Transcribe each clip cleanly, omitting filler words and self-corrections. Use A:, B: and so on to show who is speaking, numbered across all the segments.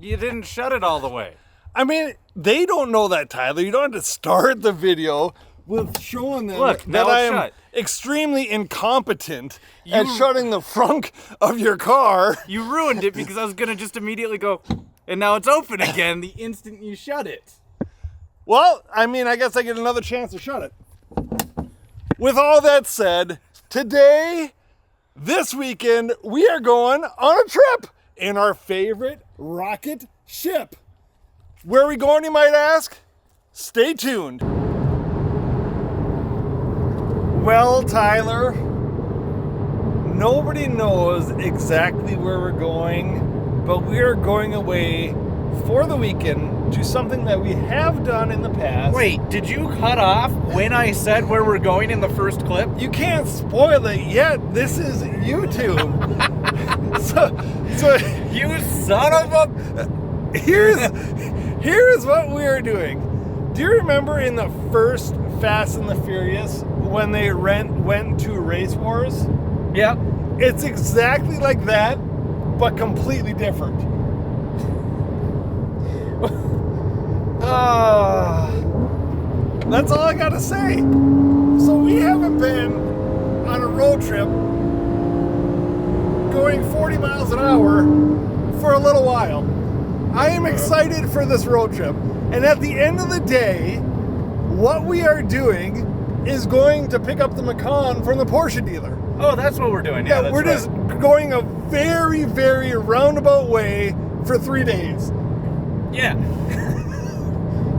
A: You didn't shut it all the way.
B: I mean, they don't know that, Tyler. You don't have to start the video with showing them that I am extremely incompetent at shutting the front of your car.
A: You ruined it because I was going to just immediately go, and now it's open again the instant you shut it.
B: Well, I mean, I guess I get another chance to shut it. With all that said, today, this weekend, we are going on a trip in our favorite rocket ship. Where are we going, you might ask? Stay tuned. Well, Tyler, nobody knows exactly where we're going, but we are going away for the weekend to something that we have done in the past.
A: Wait, did you cut off when I said where we're going in the first clip?
B: You can't spoil it yet. This is YouTube. so
A: you son of a...
B: Here's what we are doing. Do you remember in the first Fast and the Furious when they went to Race Wars?
A: Yeah.
B: It's exactly like that, but completely different. That's all I gotta say. So we haven't been on a road trip going 40 miles an hour for a little while. I am excited for this road trip. And at the end of the day, what we are doing is going to pick up the Macan from the Porsche dealer.
A: Oh, that's what we're doing. Yeah,
B: we're just going a very, very roundabout way for 3 days.
A: Yeah.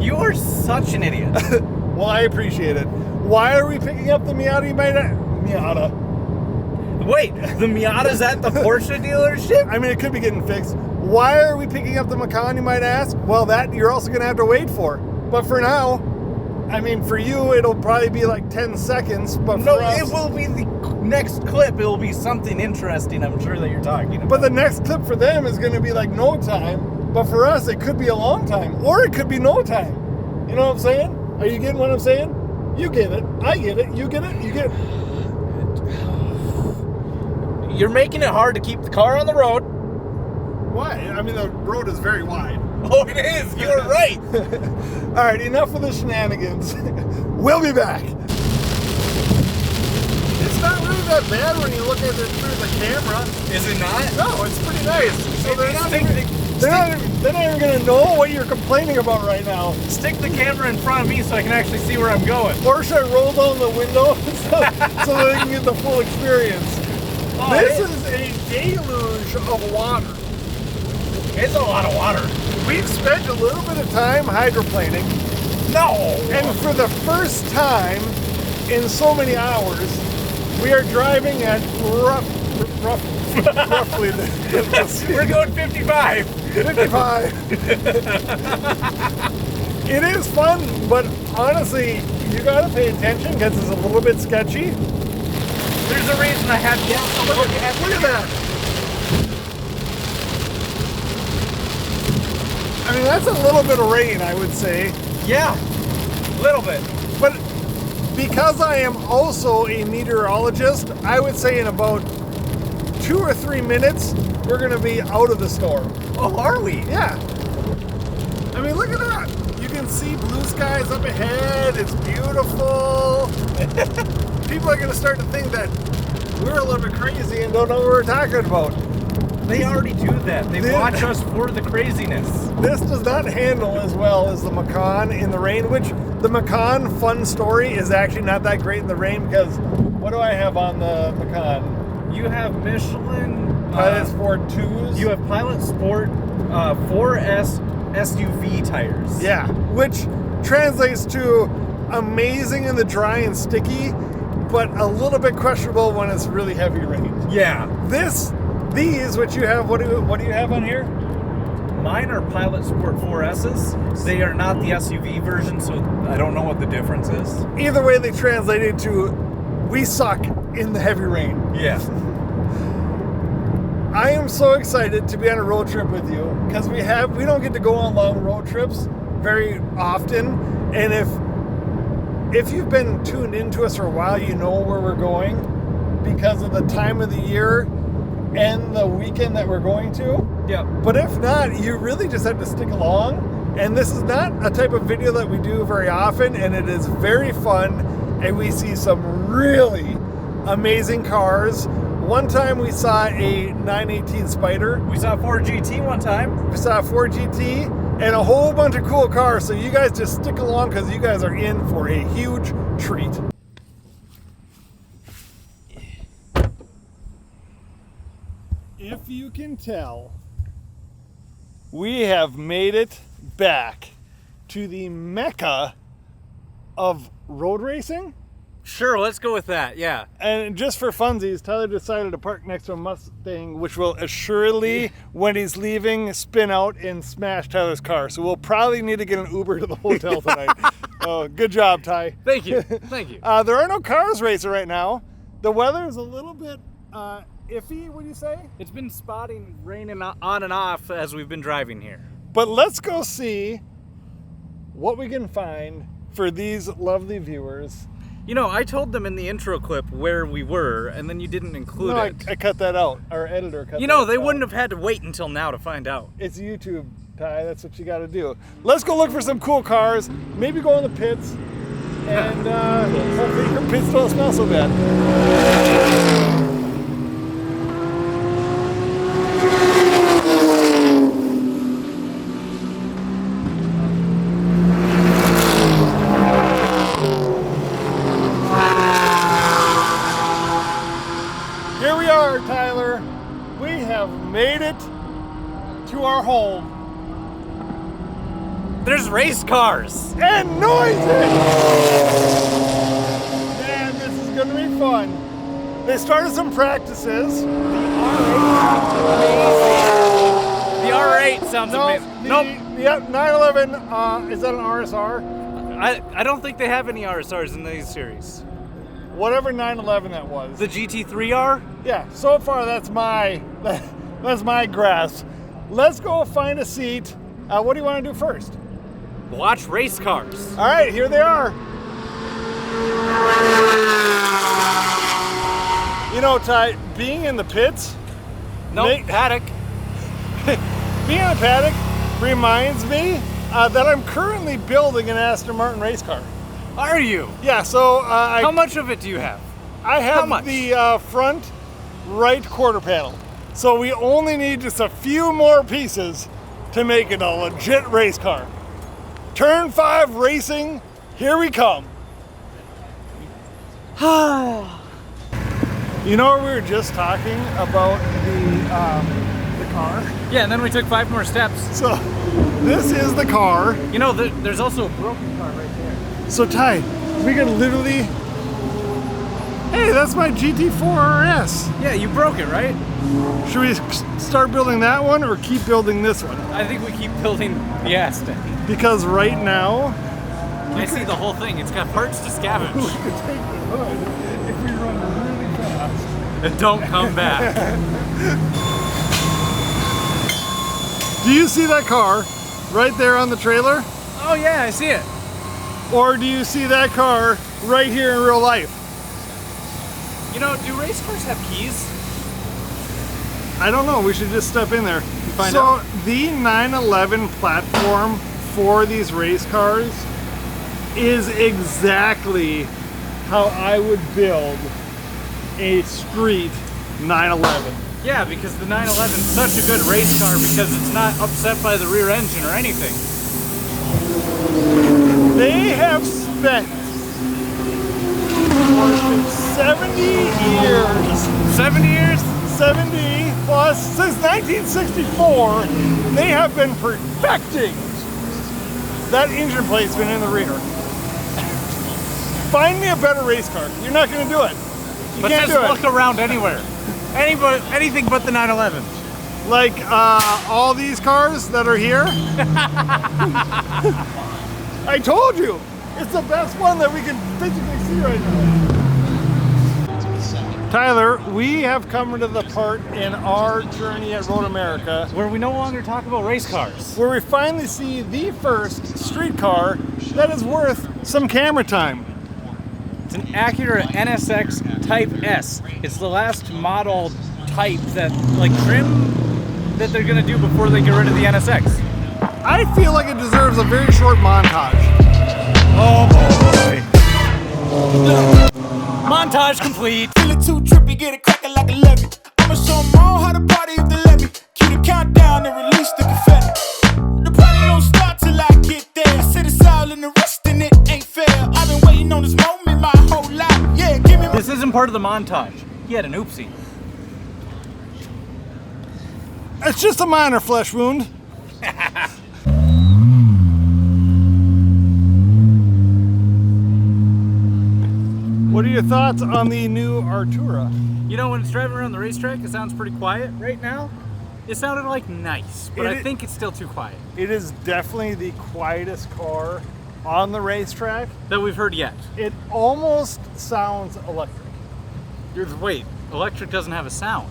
A: You are such an idiot.
B: Well, I appreciate it. Why are we picking up the Miata?
A: Wait, the Miata's at the Porsche dealership?
B: I mean, it could be getting fixed. Why are we picking up the Macan, you might ask? Well, that you're also going to have to wait for. But for now, I mean, for you, it'll probably be like 10 seconds. But for us,
A: it will be the next clip. It will be something interesting, I'm sure, that you're talking about.
B: But the next clip for them is going to be like no time. But for us, it could be a long time. Or it could be no time. You know what I'm saying? Are you getting what I'm saying? You get it. I get it. You get it. You get it.
A: You're making it hard to keep the car on the road.
B: Why? I mean, the road is very wide.
A: Oh, it is. You're right.
B: All right, enough of the shenanigans. We'll be back. It's not really that bad when you look at it through the camera.
A: Is it not?
B: No, it's pretty nice. So they're not even going to know what you're complaining about right now.
A: Stick the camera in front of me so I can actually see where I'm going.
B: Or should I roll down the window so they can get the full experience? Oh, this is a deluge of water.
A: It's a lot of water.
B: We've spent a little bit of time hydroplaning.
A: No!
B: And for the first time in so many hours, we are driving at roughly the speed.
A: We're going 55.
B: 55. It is fun, but honestly, you gotta pay attention because it's a little bit sketchy.
A: There's a reason I have to look at
B: that. I mean, that's a little bit of rain, I would say.
A: Yeah, a little bit.
B: But because I am also a meteorologist, I would say in about 2 or 3 minutes, we're going to be out of the storm.
A: Oh, are we?
B: Yeah. I mean, look at that. You can see blue skies up ahead. It's beautiful. People are going to start to think that we're a little bit crazy and don't know what we're talking about.
A: They already do that. They watch us for the craziness.
B: This does not handle as well as the Macan in the rain, which the Macan fun story is actually not that great in the rain because what do I have on the Macan?
A: You have Michelin
B: Pilot Sport 2s.
A: You have Pilot Sport 4S SUV tires.
B: Yeah, which translates to amazing in the dry and sticky, but a little bit questionable when it's really heavy rain.
A: Yeah.
B: These, which you have, what do you have on here?
A: Mine are Pilot Sport 4Ss. They are not the SUV version, so I don't know what the difference is.
B: Either way, they translated to, we suck in the heavy rain.
A: Yeah.
B: I am so excited to be on a road trip with you because we don't get to go on long road trips very often, and if you've been tuned into us for a while, you know where we're going because of the time of the year. end the weekend that we're going to.
A: Yep.
B: But if not, you really just have to stick along. And this is not a type of video that we do very often, and it is very fun. And we see some really amazing cars. One time we saw a 918 Spider.
A: We saw a Ford GT one time.
B: We saw a Ford GT and a whole bunch of cool cars. So you guys just stick along because you guys are in for a huge treat. If you can tell, we have made it back to the mecca of road racing.
A: Sure, let's go with that, yeah.
B: And just for funsies, Tyler decided to park next to a Mustang, which will assuredly, when he's leaving, spin out and smash Tyler's car. So we'll probably need to get an Uber to the hotel tonight. Oh, good job, Ty.
A: Thank you, thank you.
B: There are no cars racing right now. The weather is a little bit iffy, would you say?
A: It's been spotting, raining on and off as we've been driving here.
B: But let's go see what we can find for these lovely viewers.
A: You know, I told them in the intro clip where we were, and then you didn't include it.
B: I cut that out. Our editor cut that out.
A: You know, they wouldn't have had to wait until now to find out.
B: It's YouTube, Ty. That's what you got to do. Let's go look for some cool cars. Maybe go in the pits. And hopefully your pits don't smell so bad. Here we are, Tyler. We have made it to our home.
A: There's race cars.
B: And noises! Man, this is gonna be fun. They started some practices.
A: The R8 sounds amazing. Nope.
B: Yep, 911, is that an RSR?
A: I don't think they have any RSRs in these series.
B: Whatever 911 that was.
A: The GT3R?
B: Yeah, so far that's my grasp. Let's go find a seat. What do you want to do first?
A: Watch race cars.
B: All right, here they are. You know, Ty, being in the pits,
A: Paddock.
B: being in the paddock reminds me that I'm currently building an Aston Martin race car.
A: Are you?
B: Yeah, so
A: How much of it do you have?
B: I
A: How
B: have
A: much?
B: the front right quarter panel. So we only need just a few more pieces to make it a legit race car. Turn 5 racing, here we come. You know, we were just talking about the car.
A: Yeah, and then we took 5 more steps.
B: So this is the car.
A: You know, there's also a broken car right there.
B: So Ty, we can literally, hey, that's my GT4 RS.
A: Yeah, you broke it, right?
B: Should we start building that one or keep building this one?
A: I think we keep building the Aston.
B: Because right now,
A: I see the whole thing. It's got parts to
B: we
A: scavenge.
B: could take the hood if we run really fast.
A: And don't come back.
B: Do you see that car right there on the trailer?
A: Oh yeah, I see it.
B: Or do you see that car right here in real life?
A: You know, do race cars have keys?
B: I don't know, we should just step in there.
A: Find out.
B: So the 911 platform for these race cars is exactly how I would build a street 911.
A: Yeah, because the 911 is such a good race car because it's not upset by the rear engine or anything.
B: They have spent 70 years.
A: 70 years?
B: 70 plus, since 1964, they have been perfecting that engine placement in the rear. Find me a better race car. You're not going to do it. You
A: But
B: can't
A: just
B: do
A: look
B: it.
A: around anywhere. Anything but the 911.
B: Like all these cars that are here. I told you, it's the best one that we can physically see right now. Tyler, we have come to the part in our journey at Road America
A: Where we no longer talk about race cars.
B: where we finally see the first street car that is worth some camera time.
A: It's an Acura NSX Type S. It's the last model hype that, like, trim that they're gonna do before they get rid of the NSX?
B: I feel like it deserves a very short montage.
A: Oh boy. Montage complete.
C: Feeling too trippy, get it cracking like a levy. I'ma show 'em all how to party if they let me. Cue the countdown and release the confetti. The party don't start till I get there. Sit us all in the rest and it ain't fair. I've been waiting on this moment my whole life. Yeah, give me.
A: This isn't part of the montage. He had an oopsie.
B: It's just a minor flesh wound. What are your thoughts on the new Artura?
A: You know, when it's driving around the racetrack, it sounds pretty quiet. Right now, it sounded like nice, but I think it's still too quiet.
B: It is definitely the quietest car on the racetrack.
A: That we've heard yet.
B: It almost sounds electric.
A: Wait, electric doesn't have a sound.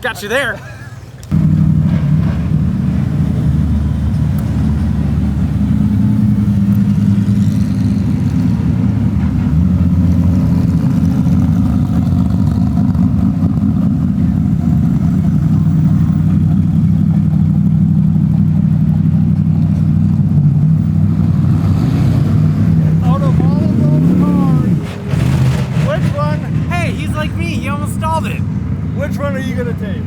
A: Got you there.
B: Which one are you gonna take?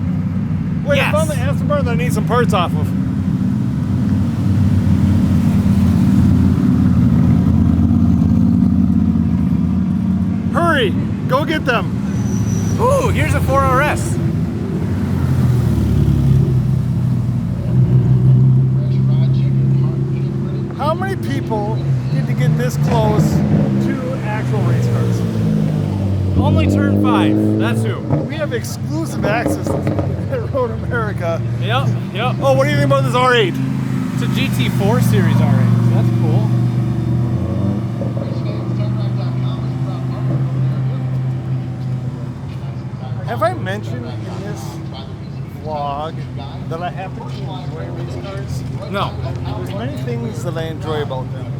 B: Wait,
A: Yes.
B: I found the Aston Martin that I need some parts off of. Hurry, go get them.
A: Ooh, here's a 4 RS.
B: How many people get to get this close to actual race cars?
A: Only turn 5, that's who.
B: We have exclusive access to Road America.
A: Yep.
B: Oh, what do you think about this R8?
A: It's a GT4 series already, so that's cool.
B: Have I mentioned in this vlog that I happen to enjoy race cars?
A: No.
B: There's many things that I enjoy about them.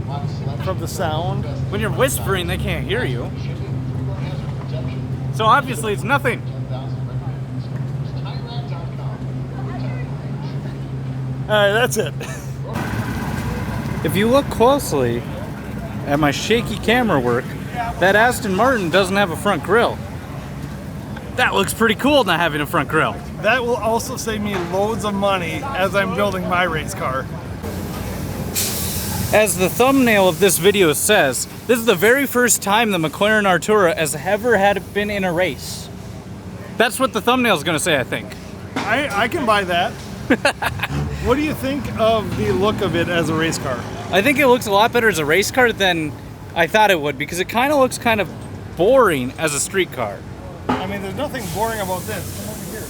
B: From the sound.
A: When you're whispering, they can't hear you. So obviously it's nothing.
B: Alright, that's it.
A: If you look closely at my shaky camera work, that Aston Martin doesn't have a front grille. That looks pretty cool not having a front grille.
B: That will also save me loads of money as I'm building my race car.
A: As the thumbnail of this video says, this is the very first time the McLaren Artura has ever been in a race. That's what the thumbnail is going to say, I think.
B: I can buy that. What do you think of the look of it as a race car?
A: I think it looks a lot better as a race car than I thought it would, because it kind of looks kind of boring as a street car.
B: I mean, there's nothing boring about this. Come over here.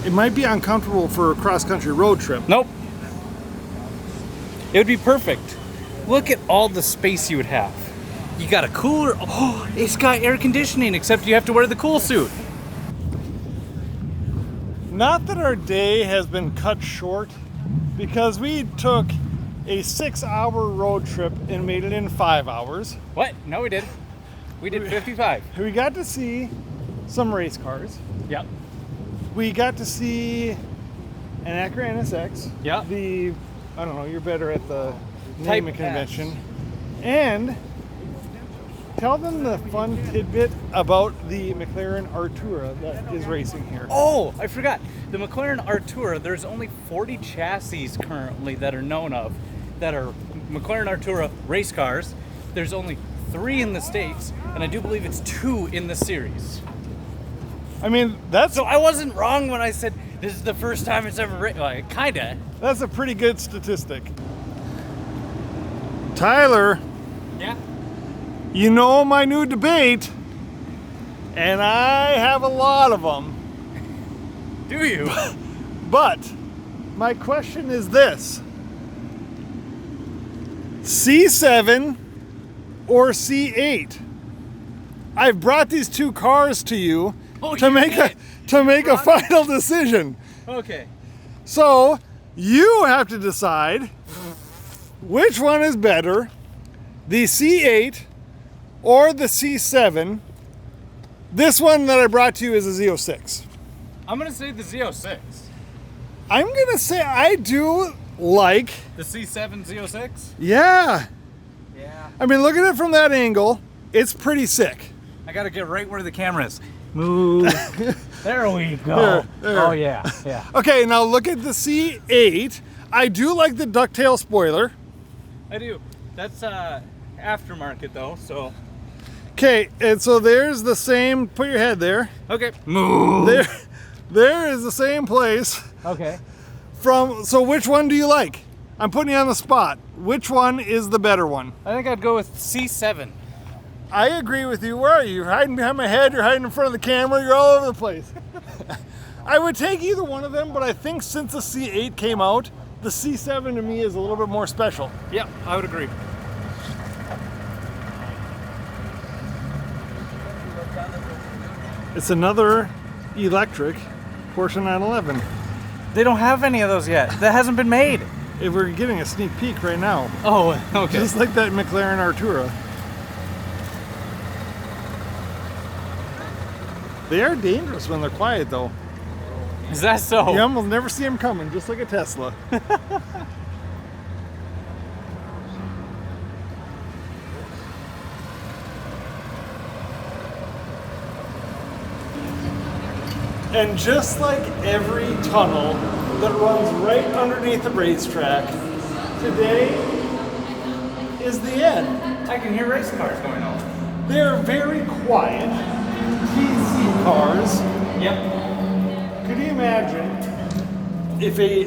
B: It might be uncomfortable for a cross-country road trip.
A: Nope. It would be perfect. Look at all the space you would have. You got a cooler. Oh, it's got air conditioning, except you have to wear the cool suit.
B: Not that our day has been cut short, because we took a 6-hour road trip and made it in 5 hours.
A: What? No, we did. We did 55.
B: We got to see some race cars.
A: Yep.
B: We got to see an Acura NSX.
A: Yeah.
B: I don't know, you're better at the
A: Type
B: naming convention. And tell them the fun tidbit about the McLaren Artura that is racing here.
A: Oh, I forgot. The McLaren Artura, there's only 40 chassis currently that are known of that are McLaren Artura race cars. There's only 3 in the States, and I do believe it's 2 in the series.
B: I mean, that's
A: So I wasn't wrong when I said this is the first time it's ever raced. Like, kinda.
B: that's a pretty good statistic. Tyler,
A: Yeah.
B: you know my new debate, and I have a lot of them.
A: Do you?
B: But my question is this: C7 or C8? I've brought these 2 cars to you to make a final decision.
A: Okay.
B: So you have to decide which one is better, the C8 or the C7. This one that I brought to you is a Z06.
A: I'm gonna say the Z06.
B: I'm gonna say I do like
A: The C7 Z06?
B: Yeah.
A: Yeah.
B: I mean, look at it from that angle. It's pretty sick.
A: I gotta get right where the camera is. Move. There we go.
B: There.
A: Oh yeah, yeah.
B: Okay, now look at the C8. I do like the ducktail spoiler.
A: I do. That's aftermarket though, so.
B: Okay, and so there's the same, put your head there.
A: Okay. Move.
B: There is the same place.
A: Okay.
B: So which one do you like? I'm putting you on the spot. Which one is the better one?
A: I think I'd go with C7.
B: I agree with you. Where are you? You're hiding behind my head, you're hiding in front of the camera, you're all over the place. I would take either one of them, but I think since the C8 came out, the C7 to me is a little bit more special.
A: Yep, I would agree.
B: It's another electric Porsche 911.
A: They don't have any of those yet. That hasn't been made.
B: If we're getting a sneak peek right now.
A: Oh, okay.
B: Just like that McLaren Artura. They are dangerous when they're quiet though.
A: Is that so?
B: You almost never see them coming, just like a Tesla. And just like every tunnel that runs right underneath the racetrack, today is the end.
A: I can hear race cars going on.
B: They're very quiet TC cars.
A: Yep.
B: Could you imagine if a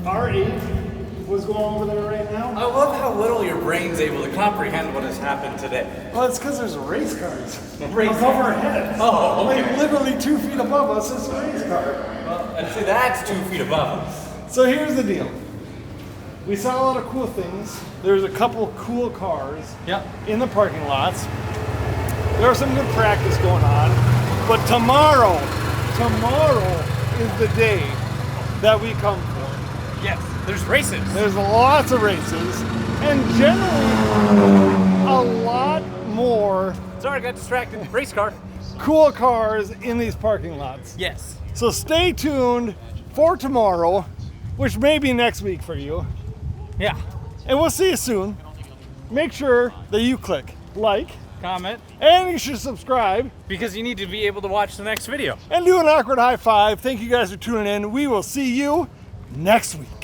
B: R8 was going over there right now?
A: I love how little your brain's able to comprehend what has happened today.
B: Well, it's because there's race cars
A: Race
B: above
A: cars.
B: our heads.
A: Oh, okay.
B: Like literally 2 feet above us is a race car.
A: Well, I'd say that's 2 feet above us.
B: So here's the deal. We saw a lot of cool things. There's a couple cool cars
A: Yep.
B: in the parking lots. There was some good practice going on. But tomorrow is the day that we come for.
A: Yes, there's races.
B: There's lots of races, and generally a lot more
A: Sorry, I got distracted. Race car.
B: cool cars in these parking lots.
A: Yes.
B: So stay tuned for tomorrow, which may be next week for you,
A: Yeah.
B: and we'll see you soon. Make sure that you click like,
A: Comment.
B: and you should subscribe,
A: Because you need to be able to watch the next video.
B: and do an awkward high five. Thank you guys for tuning in. We will see you next week.